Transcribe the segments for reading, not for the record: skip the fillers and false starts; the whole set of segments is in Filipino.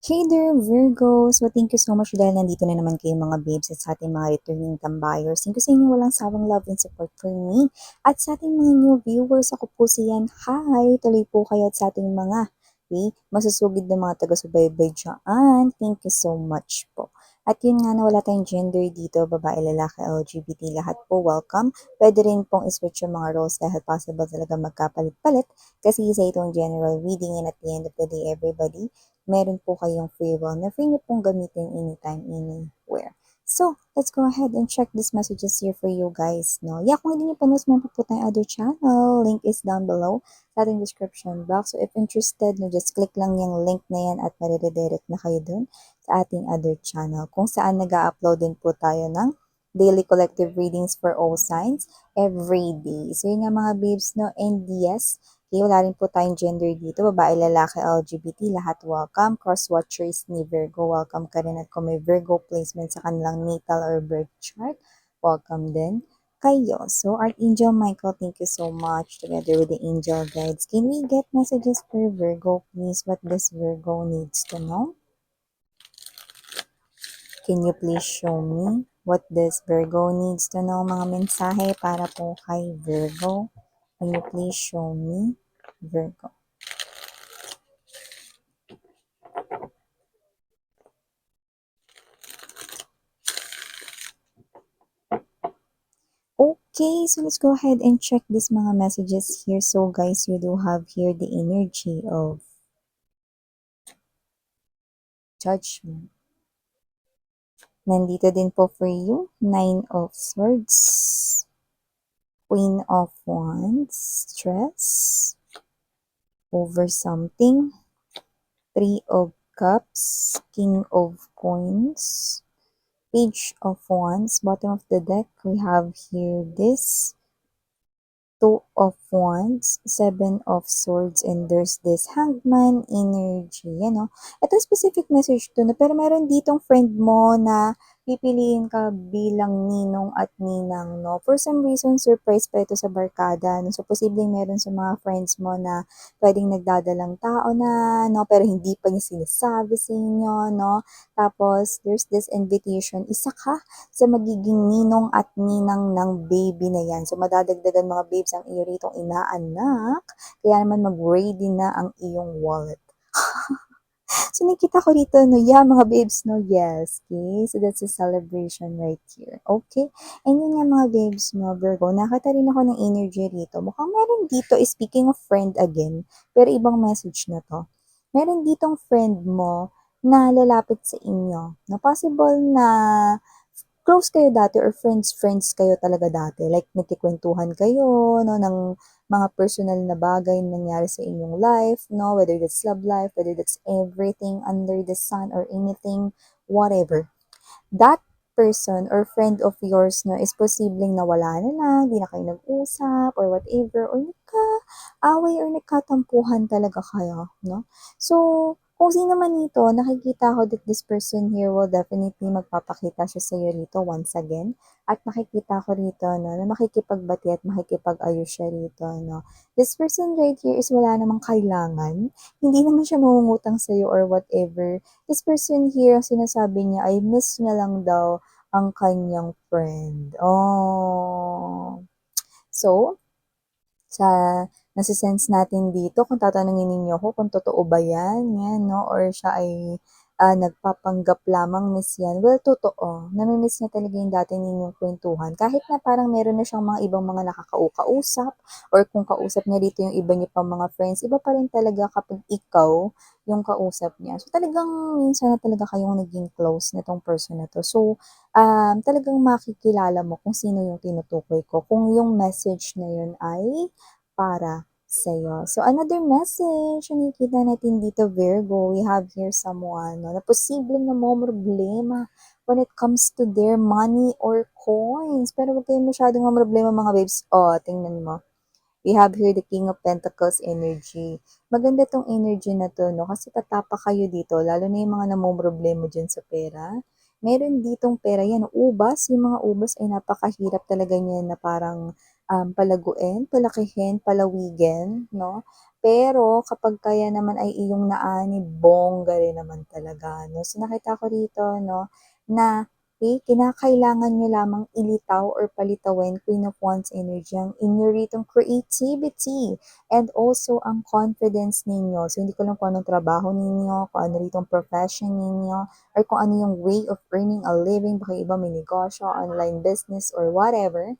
Hey there, Virgo! So, thank you so much dahil nandito na naman kayo mga babes at sa ating mga returning tambayers. Thank you sa inyo walang sawang love and support for me. At sa ating mga new viewers, ako po si Yan. Hi! Tuloy po kayo at sa ating mga masusugid na mga taga-subaybay dyan. Thank you so much po. At yun nga na wala tayong gender dito, babae, lalaki, LGBT, lahat po welcome. Pwede rin pong iswitch yung mga roles dahil possible talaga magkapalit-palit kasi sa itong general reading and at the end of the day, everybody, meron po kayong free will na free nyo pong gamitin anytime, anywhere. So, let's go ahead and check these messages here for you guys, no? Yeah, kung hindi nyo pa knows, meron po tayong other channel. Link is down below sa ating description box. So, if interested, no, just click lang yung link na yan at mariredirect na kayo dun sa ating other channel kung saan nag-upload din po tayo ng daily collective readings for all signs every day. So, yun nga mga babes, no? And yes, okay, wala rin po tayong gender dito. Babae, lalaki, LGBT, lahat welcome. Cross-watchers ni Virgo, welcome ka rin. At kung may Virgo placement sa kanilang natal or birth chart, welcome din kayo. So, Archangel Michael, thank you so much. Together with the angel guides, can we get messages for Virgo, please? What this Virgo needs to know? Can you please show me what this Virgo needs to know? Mga mensahe para po kay Virgo. Can you please show me, Virgo? Okay, so let's go ahead and check these mga messages here. So guys, you do have here the energy of Judgment. Nandito din po for you, Nine of Swords, Queen of Wands, stress over something, Three of Cups, King of Coins, Page of Wands. Bottom of the deck, we have here this Two of Wands, Seven of Swords, and there's this Hangman energy, Ito specific message to, na, pero meron ditong friend mo na pipiliin ka bilang ninong at ninang, no? For some reason, surprise pa ito sa barkada, no? So, posibleng meron sa mga friends mo na pwedeng nagdadalang tao na, no? Pero hindi pa niya sinasabi sa inyo, no? Tapos, there's this invitation. Isa ka sa magiging ninong at ninang ng baby na yan. So, madadagdagan mga babes ang iyo ritong inaanak. Kaya naman mag-ready na ang iyong wallet. So, nakita ko rito, no, yeah, mga babes, no, yes, okay? So, that's a celebration right here, okay? And yun nga, mga babes, no, Virgo, nakita rin ako ng energy rito. Mukhang meron dito, speaking of friend again, pero ibang message na to. Meron ditong friend mo na lalapit sa inyo. Na possible na close kayo dati or friends kayo talaga dati. Like, nagkikwentuhan kayo, no, ng mga personal na bagay na nangyari sa inyong life, no, whether that's love life, whether that's everything under the sun or anything, whatever. That person or friend of yours, no, is posibleng nawala na lang, di na kayo nag-usap or whatever, or nagka-away or nagkatampuhan talaga kayo, no? So, kung sino man ito, nakikita ko that this person here will definitely magpapakita siya sa iyo rito once again. At makikita ko rito, no, na makikipagbati at makikipag-ayos siya rito, no. This person right here is wala namang kailangan. Hindi naman siya mangungutang sa iyo or whatever. This person here, ang sinasabi niya ay miss niya lang daw ang kanyang friend. Oh. So, sa nasisense natin dito, kung tatanungin ninyo ko kung totoo ba yan, no? Or siya ay nagpapanggap lamang, miss yan. Well, totoo. Namimiss niya talaga yung dati ninyong kwentuhan. Kahit na parang meron na siyang mga ibang mga nakakausap, or kung kausap niya dito yung iba niya pang mga friends, iba pa rin talaga kapag ikaw yung kausap niya. So, talagang minsan na talaga kayong naging close nitong person na to. So, talagang makikilala mo kung sino yung tinutukoy ko. Kung yung message na yun ay para sa'yo. So, another message, nakikita natin dito, Virgo, we have here someone, no, na posibleng na mo problema when it comes to their money or coins. Pero huwag kayong masyadong problema mga babes. Oh, tingnan mo. We have here the King of Pentacles energy. Maganda tong energy na to, no? Kasi tatapa kayo dito, lalo na yung mga namomroblema dyan sa pera. Meron ditong pera yan, ubas. Yung mga ubas ay napakahirap talaga niyan na parang palaguin, palakihin, palawigin, 'no? Pero kapag kaya naman ay iyong naani, bongga rin naman talaga, 'no? So, nakita ko rito, 'no, na, kinakailangan niyo lamang ilitaw or palitawin, Queen of Wands energy, ang inyo ritong creativity and also ang confidence ninyo. So, hindi ko alam kung anong trabaho ninyo, kung ano ritong profession ninyo, or kung ano yung way of earning a living. Baka iba may negosyo, online business, or whatever.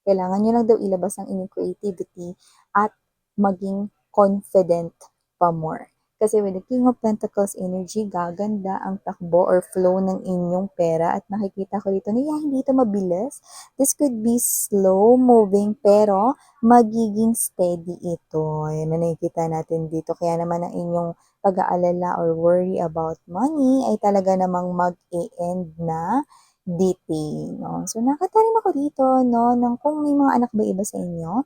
Kailangan niyo lang daw ilabas ang inyong creativity at maging confident pa more. Kasi with the King of Pentacles energy, gaganda ang takbo or flow ng inyong pera at nakikita ko dito na hindi ito mabilis. This could be slow moving pero magiging steady ito. Ayan na nakikita natin dito. Kaya naman ang inyong pag-aalala or worry about money ay talaga namang mag-e-end na detail, 'no. So, nakita rin ako dito, 'no, ng kung may mga anak ba iba sa inyo?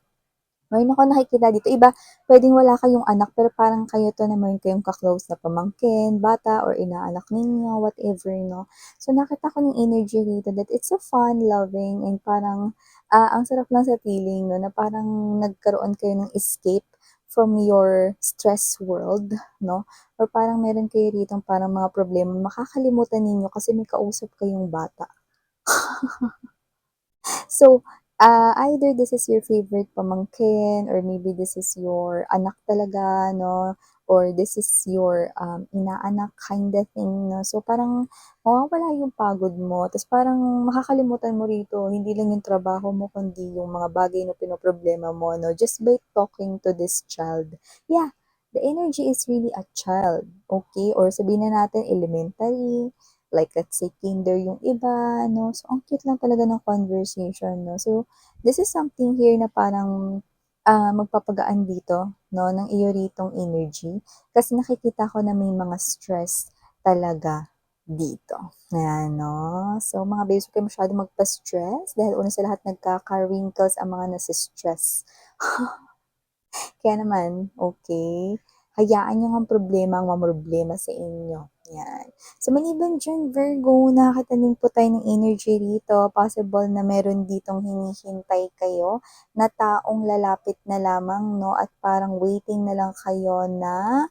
Meron akong nakikita dito, iba puwedeng wala kayong anak pero parang kayo 'to na meron kayong ka-close na pamangkin, bata or inaanak ninyo, whatever, 'no. So, nakita ko yung energy dito that it's a fun, loving, and parang, ang sarap lang sa feeling, 'no, na parang nagkaroon kayo ng escape from your stress world, 'no, or parang meron kayo ditong parang mga problema makakalimutan ninyo kasi may kausap kayong bata. So, either this is your favorite pamangkin or maybe this is your anak talaga, 'no, or this is your, inaanak kinda thing, 'no. So, parang mawawala yung pagod mo ta's parang makakalimutan mo rito hindi lang yung trabaho mo kundi yung mga bagay na pinoproblema mo, 'no, just by talking to this child. Yeah, the energy is really a child, okay? Or sabihin na natin elementary, like let's say kinder yung iba, 'no. So, ang cute lang talaga ng conversation, 'no. So, this is something here na parang, magpapagaan dito, 'no, ng iyo ritong energy. Kasi nakikita ko na may mga stress talaga dito, ayan, 'no. So, mga babes, huwag kayong masyadong magpa-stress dahil una sa lahat nagkaka-wrinkles ang mga nase-stress. Kaya naman, okay, hayaan niyo ngang problema ang mamroblema sa inyo, 'yan. So, maliban diyan Virgo, nakakita din po tayo ng energy rito, possible na meron ditong hinihintay kayo na taong lalapit na lamang, 'no, at parang waiting na lang kayo na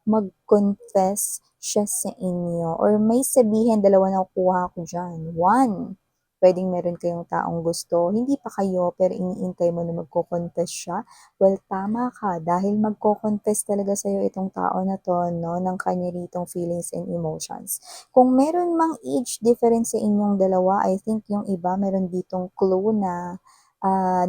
mag-confess siya sa inyo or may sabihin, dalawa na nakukuha ko diyan. One, puwedeng meron kayong taong gusto, hindi pa kayo pero iniintay mo na magko-confess siya. Well, tama ka dahil magko-confess talaga sa'yo itong tao na 'to, 'no, ng kanya ritong feelings and emotions. Kung meron mang age difference sa inyong dalawa, I think yung iba meron ditong clue na,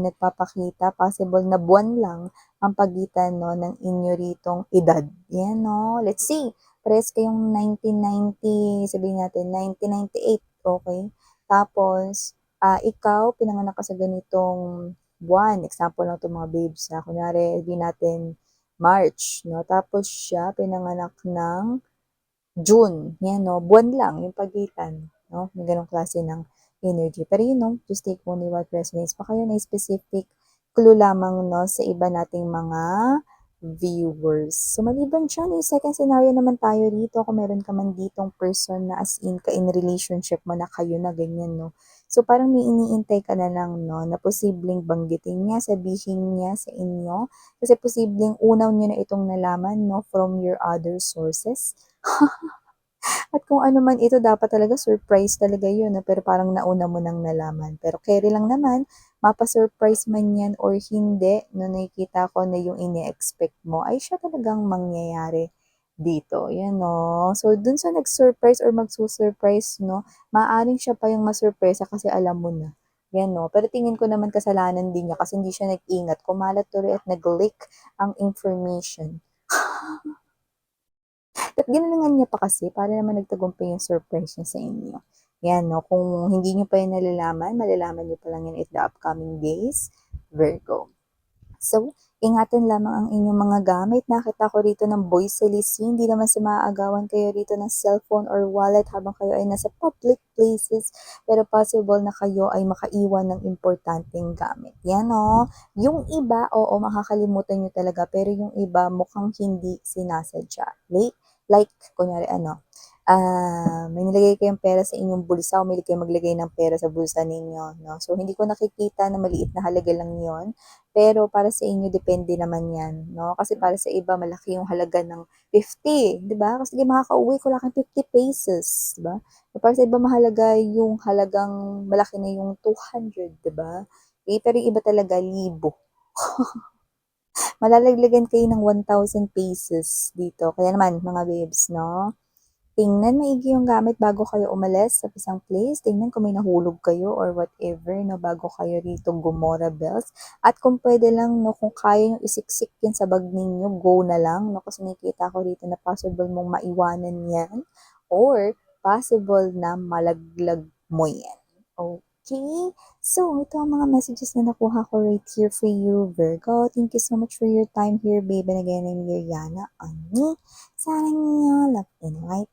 nagpapakita, possible na buwan lang ang pagitan, 'no, ng inyo ritong edad. 'Yan, 'no. Let's see, parehas kayong 1990, sabihin natin 1998, okay. Tapos, ikaw pinanganak ka sa ganitong buwan, example lang 'to mga babes, kunyari sabihin natin March, 'no, tapos siya pinanganak ng June, 'yan 'no, buwan lang yung pagitan, 'no, may gano'ng klase ng energy. Pero yun 'no, just take only what resonates. Baka yun ay specific clue lamang 'no, sa iba nating mga viewers. So, maliban diyan, yung second scenario naman tayo rito kung meron ka man ditong person na as in ka in relationship mo na kayo na ganyan 'no. So, parang may iniintay ka na lang 'no, na posibleng banggitin niya, sabihin niya sa inyo, kasi posibleng unaw niyo na itong nalaman 'no, from your other sources. At kung ano man ito dapat talaga surprise talaga yun 'no, pero parang nauna mo ng nalaman. Pero keri lang naman, mapa-surprise man yan or hindi 'no, nakikita ko na yung ine-expect mo ay siya talagang mangyayari dito, yan 'no. So dun sa nag-surprise or magsu-surprise 'no, maaaring siya pa yung masurpresa kasi alam mo na, yan 'no. Pero tingin ko naman kasalanan din niya kasi hindi siya nag-ingat, kumalat tuloy at nag-leak ang information. At ginalingan niya pa kasi para naman nagtagumpay yung surprise niya sa inyo. Yan 'no, kung hindi niyo pa yan nalalaman, malalaman niyo pa lang yan in the upcoming days, Virgo. So, ingatan lamang ang inyong mga gamit. Nakita ko rito ng voice listening, hindi naman sa maaagawan kayo rito ng cellphone or wallet habang kayo ay nasa public places, pero possible na kayo ay makaiwan ng importanteng gamit. Yan 'no. Yung iba, oo, makakalimutan niyo talaga, pero yung iba mukhang hindi sinasadya. Like kunyari ano, may nilagay kayong pera sa inyong bulsa o may kayong maglagay ng pera sa bulsa ninyo, no? So, hindi ko nakikita na maliit na halaga lang yon. Pero para sa inyo, depende naman yan, no? Kasi para sa iba, malaki yung halaga ng 50, di ba? Kasi di makakauwi ko lang 50 pesos, di ba? Para sa iba, mahalaga yung halagang malaki na yung 200, di ba? Pero yung iba talaga, libo. Malalaglagan kayo ng 1,000 pesos dito. Kaya naman, mga babes, no? Tingnan maigi yung gamit bago kayo umalis sa isang place. Tingnan kung may nahulog kayo or whatever, no, bago kayo rito gumora bells. At kung pwede lang, no, kung kaya yung isiksik yan sa bag ninyo, go na lang, no, kasi nakikita ko rito na possible mong maiwanan yan or possible na malaglag mo yan. Okay? So, ito ang mga messages na nakuha ko right here for you, Virgo. Thank you so much for your time here, babe. And again, I'm Liliana. Ani, sarang niyo, love and light.